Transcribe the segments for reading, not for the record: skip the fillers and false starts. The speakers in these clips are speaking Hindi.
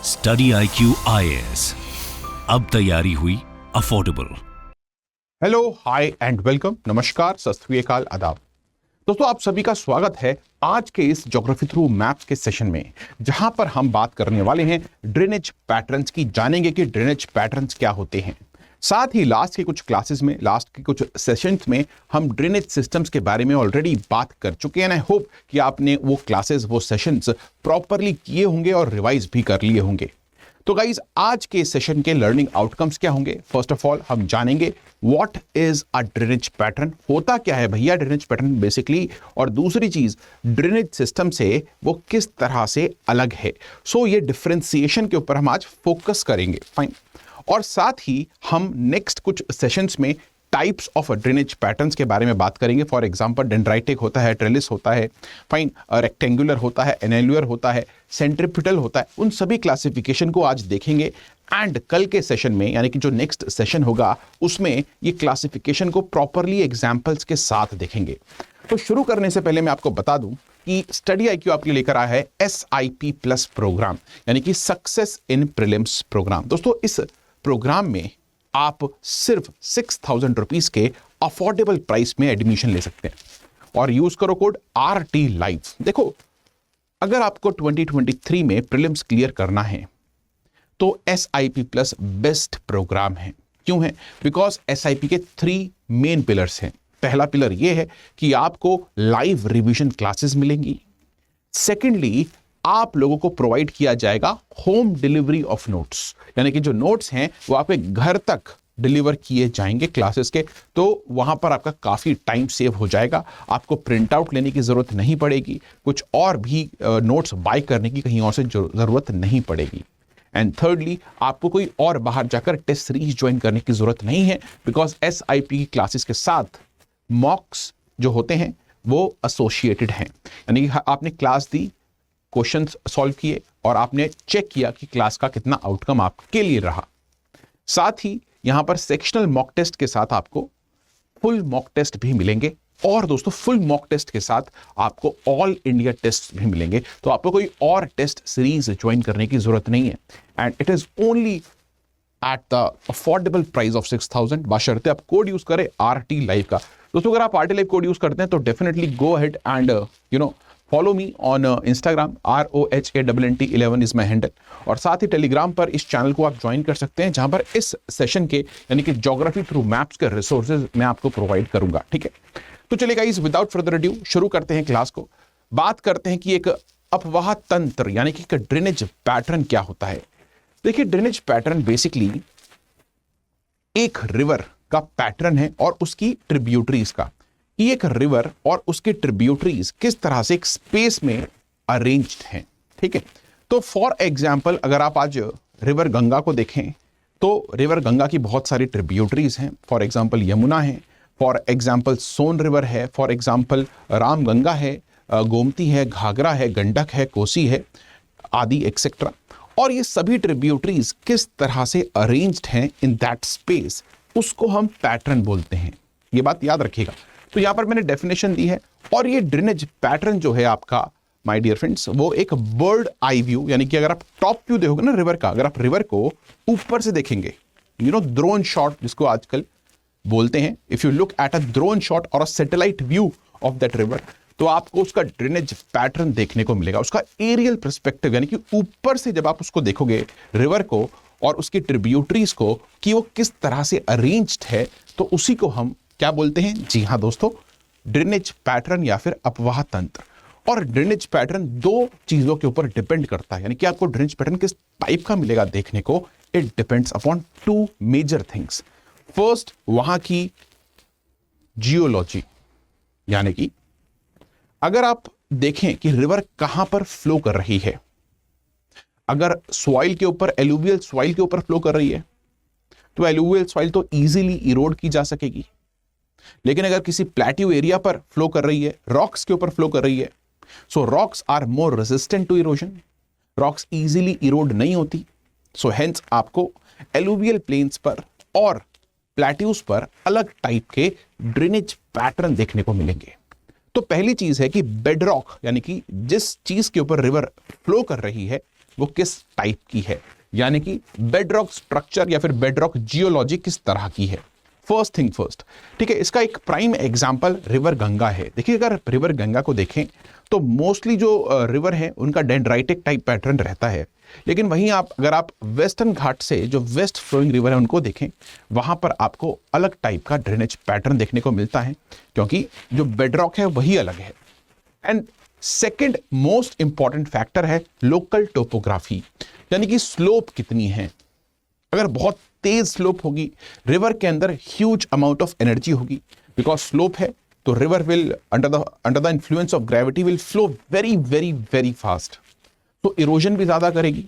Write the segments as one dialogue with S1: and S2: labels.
S1: स्टडी IQ IAS, अब तैयारी हुई affordable.
S2: Hello, hi and welcome. नमस्कार, सत श्री अकाल, आदाब। दोस्तों, आप सभी का स्वागत है आज के इस ज्योग्राफी थ्रू मैप्स के सेशन में, जहां पर हम बात करने वाले हैं ड्रेनेज पैटर्न्स की। जानेंगे कि ड्रेनेज पैटर्न्स क्या होते हैं। साथ ही लास्ट के कुछ क्लासेस में, लास्ट के कुछ सेशंस में हम ड्रेनेज सिस्टम्स के बारे में ऑलरेडी बात कर चुके हैं। आई होप कि आपने वो क्लासेस, वो सेशंस प्रॉपरली किए होंगे और रिवाइज भी कर लिए होंगे। तो गाइज, आज के सेशन के लर्निंग आउटकम्स क्या होंगे? फर्स्ट ऑफ ऑल हम जानेंगे what is a drainage pattern, होता क्या है भैया ड्रेनेज पैटर्न बेसिकली, और दूसरी चीज ड्रेनेज सिस्टम से वो किस तरह से अलग है। सो ये डिफरेंशिएशन के ऊपर हम आज फोकस करेंगे। फाइन। और साथ ही हम नेक्स्ट कुछ सेशंस में टाइप्स ऑफ ड्रेनेज पैटर्न्स के बारे में बात करेंगे। फॉर एग्जांपल, डेंड्राइटिक होता है, ट्रेलिस होता है, फाइन, रेक्टेंगुलर होता है, एनेलुअर होता है, सेंट्रीपिटल होता है। उन सभी क्लासिफिकेशन को आज देखेंगे एंड कल के सेशन में, यानी कि जो नेक्स्ट सेशन होगा, उसमें ये क्लासिफिकेशन को प्रॉपरली एग्जाम्पल्स के साथ देखेंगे। तो शुरू करने से पहले मैं आपको बता दूं कि स्टडी IQ आपके लिए लेकर आया है SIP प्लस प्रोग्राम, यानी कि सक्सेस इन प्रीलिम्स प्रोग्राम। दोस्तों, इस प्रोग्राम में आप सिर्फ 6,000 रुपीज के अफोर्डेबल प्राइस में एडमिशन ले सकते हैं और यूज करो कोड RT Live। देखो, अगर आपको 2023 में प्रीलिम्स क्लियर करना है तो SIP प्लस बेस्ट प्रोग्राम है। क्यों है? बिकॉज SIP के 3 मेन पिलर्स हैं। पहला पिलर यह है कि आपको लाइव रिवीजन क्लासेस मिलेंगी। सेकेंडली, आप लोगों को प्रोवाइड किया जाएगा होम डिलीवरी ऑफ नोट्स, यानी कि जो नोट्स हैं वो आपके घर तक डिलीवर किए जाएंगे क्लासेस के। तो वहां पर आपका काफी टाइम सेव हो जाएगा। आपको प्रिंट आउट लेने की जरूरत नहीं पड़ेगी, कुछ और भी नोट्स बाय करने की कहीं और से जरूरत नहीं पड़ेगी। एंड थर्डली, आपको कोई और बाहर जाकर टेस्ट सीरीज ज्वाइन करने की जरूरत नहीं है, बिकॉज SIP की क्लासेस के साथ मॉक्स जो होते हैं वो एसोसिएटेड हैं। यानी कि आपने क्लास दी, क्वेश्चंस सॉल्व किए और आपने चेक किया कि क्लास का कितना आउटकम आपके लिए रहा। साथ ही यहां पर सेक्शनल मॉक टेस्ट के साथ आपको फुल मॉक टेस्ट भी मिलेंगे, और दोस्तों फुल मॉक टेस्ट के साथ आपको ऑल इंडिया टेस्ट भी मिलेंगे। तो आपको कोई और टेस्ट सीरीज ज्वाइन करने की जरूरत नहीं है, and it is only at the affordable price of 6,000, बशर्ते आप कोड यूज करें RT Live का। दोस्तों, अगर आप RT Live कोड यूज करते हैं तो definitely go ahead and follow me on Instagram, ROHANT11 is my handle. और साथ ही टेलीग्राम पर इस चैनल को आप ज्वाइन कर सकते हैं, जहां पर इस सेशन के, यानी कि ज्योग्राफी थ्रू मैप्स के रिसोर्सेज मैं आपको प्रोवाइड करूंगा। ठीक है, तो चलिए गाइस, विदाउट फर्दर अड्यू शुरू करते हैं क्लास को। बात करते हैं कि एक अपवाह तंत्र, यानी कि ड्रेनेज पैटर्न क्या होता है। देखिए, ड्रेनेज पैटर्न बेसिकली एक रिवर का पैटर्न है और उसकी ट्रिब्यूटरीज का, कि एक रिवर और उसके ट्रिब्यूटरीज किस तरह से एक स्पेस में अरेंज्ड हैं। ठीक है, तो फॉर एग्जांपल, अगर आप आज रिवर गंगा को देखें तो रिवर गंगा की बहुत सारी ट्रिब्यूटरीज हैं। फॉर एग्जांपल यमुना है, फॉर एग्जांपल सोन रिवर है, फॉर एग्जांपल राम गंगा है, गोमती है, घाघरा है, गंडक है, कोसी है, आदि एक्सेट्रा। और ये सभी ट्रिब्यूटरीज किस तरह से अरेंज्ड हैं इन दैट स्पेस, उसको हम पैटर्न बोलते हैं। ये बात याद रखिएगा। तो यहां पर मैंने डेफिनेशन दी है, और ये ड्रेनेज पैटर्न जो है आपका, माय डियर फ्रेंड्स, वो एक बर्ड आई व्यू, यानी कि अगर आप टॉप व्यू देखोगे ना रिवर का, अगर आप रिवर को ऊपर से देखेंगे, ड्रोन शॉट जिसको आजकल बोलते हैं, if you look at a drone shot और a satellite view of that river, तो आपको उसका ड्रेनेज पैटर्न देखने को मिलेगा, उसका एरियल पर्सपेक्टिव, यानी कि ऊपर से जब आप उसको देखोगे रिवर को और उसकी ट्रिब्यूटरीज को, कि वो किस तरह से अरेंज्ड है, तो उसी को हम क्या बोलते हैं? जी हां दोस्तों, ड्रेनेज पैटर्न या फिर अपवाह तंत्र। और ड्रेनेज पैटर्न 2 चीजों के ऊपर डिपेंड करता है, यानी कि आपको ड्रेनेज पैटर्न किस टाइप का मिलेगा देखने को। It depends upon 2 major things. First, वहां की जियोलॉजी, यानी कि अगर आप देखें कि रिवर कहां पर फ्लो कर रही है, अगर सॉइल के ऊपर, एलुवियल सॉइल के ऊपर फ्लो कर रही है, तो एलुवियल सॉइल तो इजीली इरोड की जा सकेगी। लेकिन अगर किसी प्लेट्यू एरिया पर फ्लो कर रही है, रॉक्स के ऊपर फ्लो कर रही है, so rocks are more resistant to erosion, rocks easily erode नहीं होती। सो हेंस आपको एलुवियल प्लेन्स पर और प्लेट्यूज पर अलग टाइप के ड्रेनेज पैटर्न देखने को मिलेंगे। तो पहली चीज है कि बेडरॉक, यानी कि जिस चीज के ऊपर रिवर फ्लो कर रही है, वो किस टाइप की है, यानी कि बेडरॉक स्ट्रक्चर या फिर बेडरॉक जियोलॉजी किस तरह की है। फर्स्ट थिंग फर्स्ट, ठीक है। इसका एक प्राइम एग्जांपल रिवर गंगा है। देखिए, अगर रिवर गंगा को देखें तो मोस्टली जो रिवर है उनका डेंड्राइटिक टाइप पैटर्न रहता है, लेकिन वहीं अगर आप वेस्टर्न घाट से जो वेस्ट फ्लोइंग रिवर है उनको देखें, वहां पर आपको अलग टाइप का ड्रेनेज पैटर्न देखने को मिलता है, क्योंकि जो बेडरॉक है वही अलग है। And second most important factor है लोकल टोपोग्राफी, यानी कि स्लोप कितनी है। अगर बहुत तेज स्लोप होगी, रिवर के अंदर ह्यूज अमाउंट ऑफ एनर्जी होगी, बिकॉज स्लोप है तो river will under the influence of gravity will flow very very very fast, तो इरोजन भी ज्यादा करेगी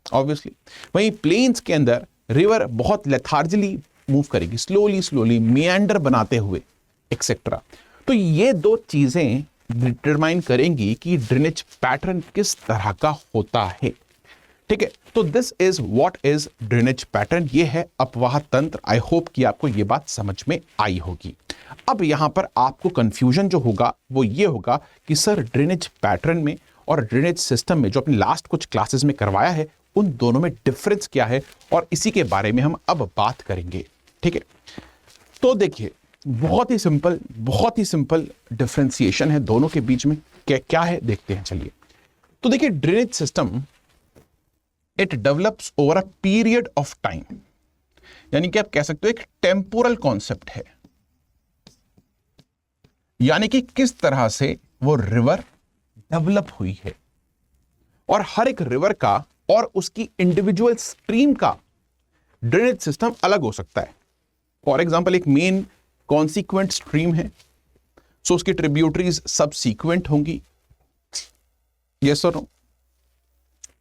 S2: ऑब्वियसली। वहीं प्लेन्स के अंदर रिवर बहुत लेथार्जिली मूव करेगी, स्लोली स्लोली मियांडर बनाते हुए एक्सेट्रा। तो ये दो चीजें डिटरमाइन करेंगी कि ड्रेनेज पैटर्न किस तरह का होता है, ठीक है। तो this is what is drainage pattern, ये है अपवाह तंत्र। आई होप कि आपको ये बात समझ में आई होगी। अब यहां पर आपको कंफ्यूजन जो होगा वो ये होगा कि सर ड्रेनेज पैटर्न में और ड्रेनेज सिस्टम में जो अपने लास्ट कुछ क्लासेस में करवाया है उन दोनों में डिफरेंस क्या है, और इसी के बारे में हम अब बात करेंगे, ठीक है। तो देखिए, बहुत ही सिंपल डिफरेंशिएशन है दोनों के बीच में। क्या है देखते हैं, चलिए। तो देखिए, drainage system it develops over a period of time, यानी कि आप कह सकते हो एक टेम्पोरल कॉन्सेप्ट है, यानी कि किस तरह से वो रिवर डेवलप हुई है। और हर एक रिवर का और उसकी इंडिविजुअल स्ट्रीम का ड्रेनेज सिस्टम अलग हो सकता है। फॉर एग्जाम्पल, एक मेन कॉन्सिक्वेंट स्ट्रीम है, सो उसकी ट्रिब्यूटरीज सब सीक्वेंट होंगी, यस और नो।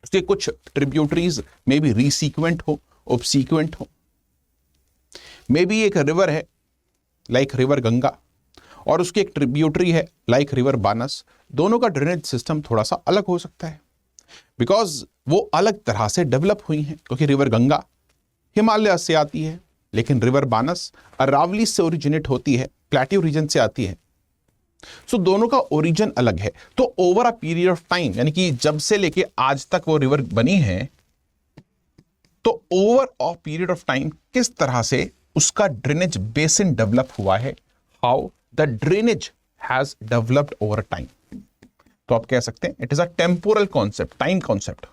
S2: उसके कुछ ट्रिब्यूटरीज में भी रीसीक्वेंट हो, ऑब्सीक्वेंट हो। मे बी एक रिवर है लाइक रिवर गंगा और उसकी एक ट्रिब्यूटरी है लाइक रिवर बानस, दोनों का ड्रेनेज सिस्टम थोड़ा सा अलग हो सकता है, बिकॉज वो अलग तरह से डेवलप हुई हैं। क्योंकि रिवर गंगा हिमालय से आती है, लेकिन रिवर बानस अरावली से ओरिजिनेट होती है, प्लेट्यू रीजन से आती है। सो दोनों का ओरिजिन अलग है। तो over a period of time, यानी कि जब से लेके आज तक वो रिवर बनी है, तो over a period of time किस तरह से उसका ड्रेनेज बेसिन डेवलप हुआ है, how the drainage has developed over time. तो आप कह सकते हैं it is a temporal concept, time concept.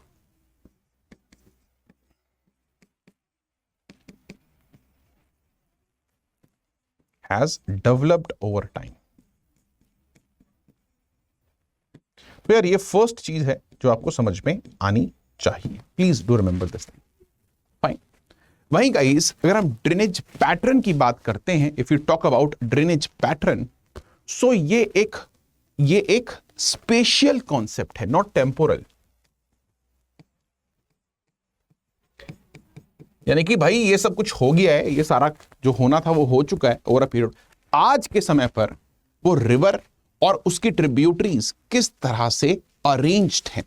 S2: Has developed over time. तो यार, ये फर्स्ट चीज है जो आपको समझ में आनी चाहिए। Please do remember this thing, fine. वहीं गाइस, अगर हम ड्रेनेज पैटर्न की बात करते हैं, if you talk about drainage pattern, so ये एक स्पेशियल कॉन्सेप्ट है, नॉट टेम्पोरल। यानी कि भाई ये सब कुछ हो गया है, ये सारा जो होना था वो हो चुका है ओवर अ पीरियड। आज के समय पर वो रिवर और उसकी ट्रिब्यूटरीज किस तरह से अरेंज्ड हैं,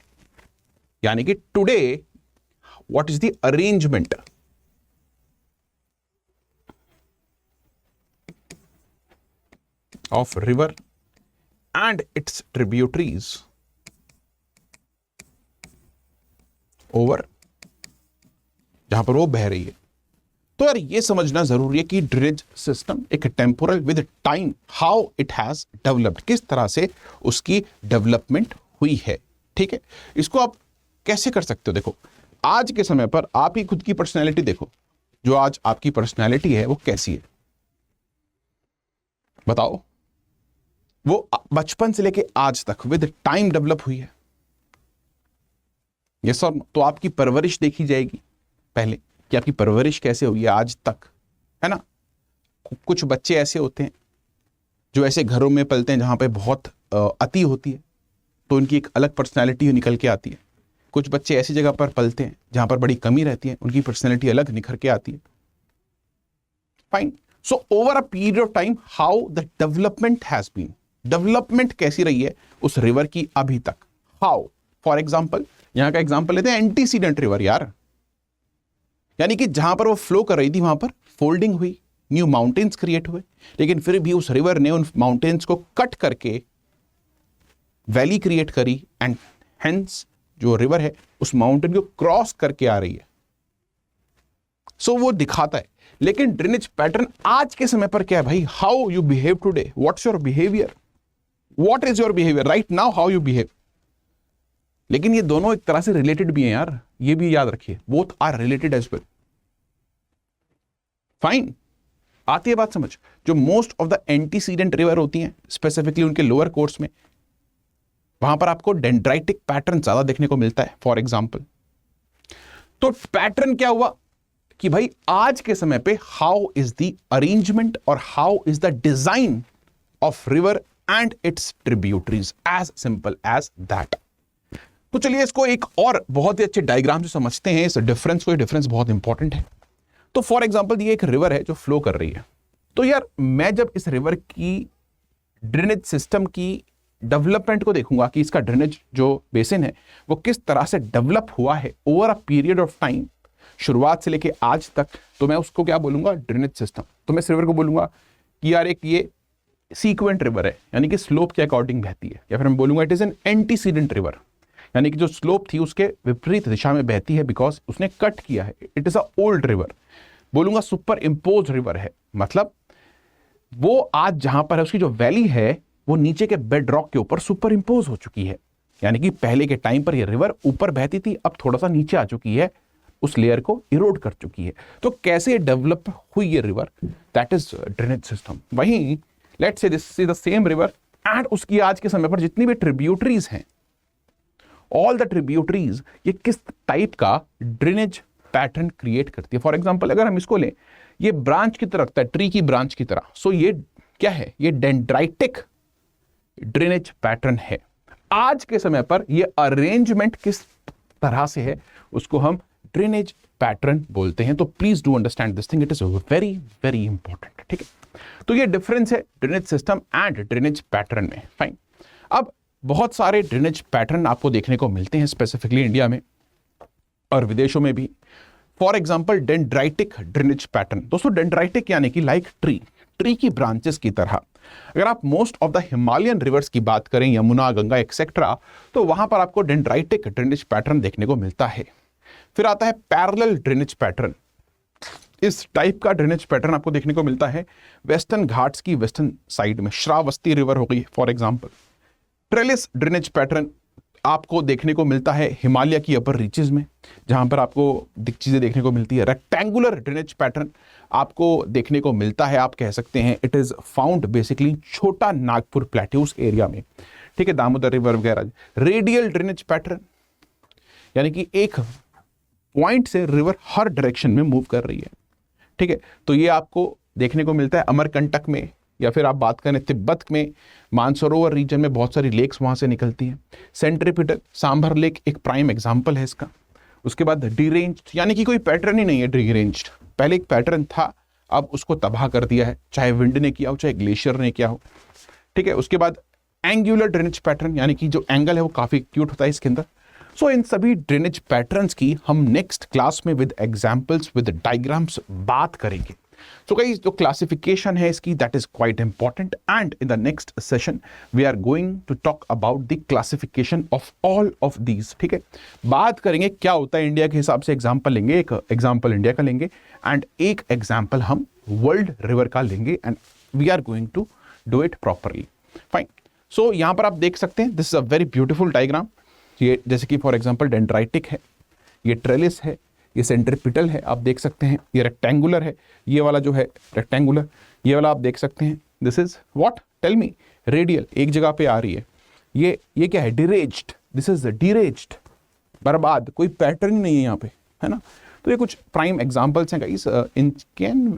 S2: यानी कि today what is the arrangement of river and its tributaries over, जहां पर वो बह रही है। तो यार, ये समझना जरूरी है कि ड्रेनेज सिस्टम एक temporal with time, how it has developed, किस तरह से उसकी डेवलपमेंट हुई है, ठीक है। इसको आप कैसे कर सकते हो, देखो आज के समय पर आप ही खुद की पर्सनैलिटी देखो, जो आज आपकी पर्सनैलिटी है वो कैसी है बताओ। वो बचपन से लेके आज तक विद टाइम डेवलप हुई है, ये सब। तो आपकी परवरिश देखी जाएगी पहले कि आपकी परवरिश कैसे हुई है आज तक, है ना। कुछ बच्चे ऐसे होते हैं जो ऐसे घरों में पलते हैं जहां पे बहुत अति होती है, तो उनकी एक अलग पर्सनैलिटी निकल के आती है। कुछ बच्चे ऐसी जगह पर पलते हैं जहां पर बड़ी कमी रहती है, उनकी पर्सनैलिटी अलग निखर के आती है, fine. So over a period of time how the development has been, development कैसी रही है उस रिवर की अभी तक, हाउ। फॉर एग्जाम्पल, यहां का एग्जाम्पल लेते हैं एंटीसीडेंट रिवर यार, यानी कि जहां पर वो फ्लो कर रही थी वहां पर फोल्डिंग हुई, न्यू माउंटेन्स क्रिएट हुए, लेकिन फिर भी उस रिवर ने उन माउंटेन्स को कट करके वैली क्रिएट करी, एंड हेंस जो रिवर है उस माउंटेन को क्रॉस करके आ रही है। सो वो दिखाता है। लेकिन ड्रेनेज पैटर्न आज के समय पर क्या है भाई? How you behave today, what's your behaviour, what is your behaviour right now, how you behave. लेकिन ये दोनों एक तरह से रिलेटेड भी हैं यार, ये भी याद रखिए, both are related as well. Fine, आती है बात समझ। जो most of the antecedent river होती हैं, स्पेसिफिकली उनके लोअर कोर्स में, वहां पर आपको डेंड्राइटिक पैटर्न ज्यादा देखने को मिलता है फॉर एग्जाम्पल। तो पैटर्न क्या हुआ कि भाई आज के समय पे हाउ इज द अरेंजमेंट और how is the design of river and its tributaries, as simple as that. तो चलिए इसको एक और बहुत ही अच्छे डायग्राम से समझते हैं इस डिफरेंस को। ये डिफरेंस बहुत इंपॉर्टेंट है। तो फॉर एग्जाम्पल ये एक रिवर है जो फ्लो कर रही है। तो यार मैं जब इस रिवर की ड्रेनेज सिस्टम की डेवलपमेंट को देखूंगा कि इसका ड्रेनेज जो बेसिन है वो किस तरह से डेवलप हुआ है over a period of time, शुरुआत से लेके आज तक, तो मैं उसको क्या बोलूंगा? Drainage system. तो मैं इस रिवर को बोलूंगा कि यार एक ये सीक्वेंट रिवर है, यानी कि स्लोप के अकॉर्डिंग बहती है, या फिर मैं बोलूंगा it is an antecedent river, यानी कि जो स्लोप थी उसके विपरीत दिशा में बहती है बिकॉज उसने कट किया है। It is a old river. बोलूंगा सुपर इम्पोज रिवर है, मतलब वो आज जहां पर है उसकी जो वैली है वो नीचे के बेड रॉक के ऊपर सुपर इम्पोज हो चुकी है, यानी कि पहले के टाइम पर ये रिवर ऊपर बहती थी, अब थोड़ा सा नीचे आ चुकी है, उस लेयर को इरोड कर चुकी है। तो कैसे डेवलप हुई ये river? That is drainage system. वहीं let's say this is the same river and उसकी आज के समय पर जितनी भी ट्रिब्यूटरीज हैं, ऑल द ट्रिब्यूटरीज, ये किस टाइप का ड्रेनेज पैटर्न क्रिएट करती है। फॉर एग्जांपल अगर हम इसको लें, ये ब्रांच की तरह रखता है, ट्री की ब्रांच की तरह। सो ये क्या है? ये डेंड्राइटिक ड्रेनेज पैटर्न है। आज के समय पर ये अरेंजमेंट किस तरह से है उसको हम ड्रेनेज पैटर्न बोलते हैं। तो please do understand this thing, it is very very important. ठीक है, तो ये डिफरेंस है drainage system and drainage pattern में। फाइन, अब बहुत सारे ड्रेनेज पैटर्न आपको देखने को मिलते हैं स्पेसिफिकली इंडिया में और विदेशों में भी। For example dendritic drainage pattern. दोस्तों डेंड्राइटिक यानी कि लाइक ट्री की ब्रांचेस की तरह। अगर आप most of the Himalayan reverse की बात करें, यमुना, गंगा एक्सेट्रा, तो वहां पर आपको डेंड्राइटिक ड्रेनेज पैटर्न देखने को मिलता है। फिर आता है पैरेलल ड्रेनेज पैटर्न। इस टाइप का ड्रेनेज पैटर्न आपको देखने को मिलता है वेस्टर्न घाट्स की वेस्टर्न साइड में, श्रावस्ती रिवर हो गई for example. Trellis drainage pattern आपको देखने को मिलता है हिमालय की अपर रीचेस में, जहां पर आपको चीजें देखने को मिलती है। रेक्टेंगुलर ड्रेनेज पैटर्न आपको देखने को मिलता है, आप कह सकते हैं इट इज फाउंड बेसिकली छोटा नागपुर प्लेट्यूज एरिया में। ठीक है, दामोदर रिवर वगैरह। रेडियल ड्रेनेज पैटर्न यानी कि एक पॉइंट से रिवर हर डायरेक्शन में मूव कर रही है। ठीक है, तो ये आपको देखने को मिलता है अमरकंटक में, या फिर आप बात करें तिब्बत में, मानसरोवर रीजन में बहुत सारी लेक्स वहां से निकलती हैं। सेंट्रीपिटल सांभर लेक एक प्राइम एग्जांपल है इसका। उसके बाद डीरेंज्ड, यानी कि कोई पैटर्न ही नहीं है डीरेंज्ड, पहले एक पैटर्न था अब उसको तबाह कर दिया है, चाहे विंड ने किया हो चाहे ग्लेशियर ने किया हो। ठीक है, उसके बाद एंगुलर ड्रेनेज पैटर्न, यानी कि जो एंगल है वो काफी क्यूट होता है इसके अंदर। सो इन सभी ड्रेनेज पैटर्न्स की हम नेक्स्ट क्लास में विद एग्जांपल्स विद डायग्राम्स बात करेंगे। So guys, जो क्लासिफिकेशन है इसकी that is quite important and in the next session we are going to talk about the classification of all of these। ठीक है, बात करेंगे क्या होता है इंडिया के हिसाब से, एग्जाम्पल लेंगे, एक एग्जाम्पल इंडिया का लेंगे एंड एक एग्जाम्पल हम वर्ल्ड रिवर का लेंगे and we are going to do it properly. Fine, so यहां पर आप देख सकते हैं this is a very beautiful diagram. ये जैसे कि फॉर एग्जाम्पल डेंड्राइटिक है, ये ट्रेलिस है, ये सेंट्रीपिटल है, आप देख सकते हैं, ये रेक्टेंगुलर है, ये वाला जो है रेक्टेंगुलर, ये वाला आप देख सकते हैं this is what, tell me, radial एक जगह पे आ रही है। ये क्या है? डिरेज्ड, दिस इज डिरेज्ड, बर्बाद, कोई पैटर्न ही नहीं है यहाँ पे, है ना। तो ये कुछ प्राइम एग्जांपल्स हैं guys, in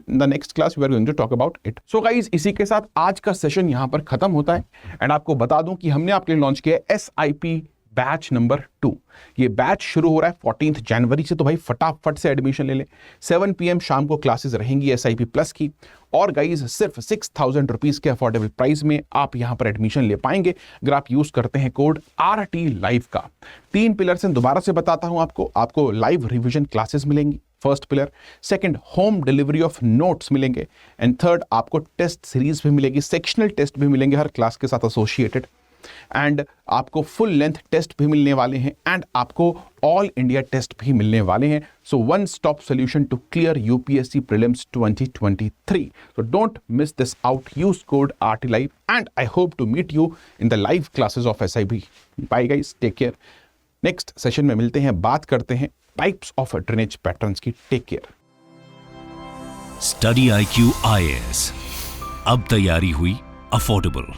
S2: the next class we are going to talk about it. So guys, इसी के साथ आज का सेशन यहाँ पर खत्म होता है एंड आपको बता दूं कि हमने आपके लिए लॉन्च किया है SIP बैच नंबर 2। ये बैच शुरू हो रहा है 14 जनवरी से, तो भाई फटाफट से एडमिशन ले लें। 7 PM शाम को क्लासेस रहेंगी SIP प्लस की, और गाइज सिर्फ 6000 रुपीज के अफोर्डेबल प्राइस में आप यहां पर एडमिशन ले पाएंगे अगर आप यूज करते हैं कोड RT लाइव का। 3 पिलर से दोबारा से बताता हूं आपको लाइव रिविजन क्लासेस मिलेंगी, first pillar. Second, home delivery of notes मिलेंगे एंड थर्ड, आपको टेस्ट सीरीज भी मिलेगी, सेक्शनल टेस्ट भी मिलेंगे हर क्लास के साथ एसोसिएटेड। एंड आपको फुल लेंथ टेस्ट भी मिलने वाले हैं एंड आपको ऑल इंडिया टेस्ट भी मिलने वाले हैं. So one stop solution to clear UPSC prelims 2023. So don't miss this out. Use code RTLive and I hope to meet you in the live classes of SIB. Bye guys, take care. Next session में मिलते हैं, बात करते हैं टाइप्स ऑफ ड्रेनेज पैटर्न्स की. Take care.
S1: Study IQ IAS, अब तैयारी हुई अफोर्डेबल.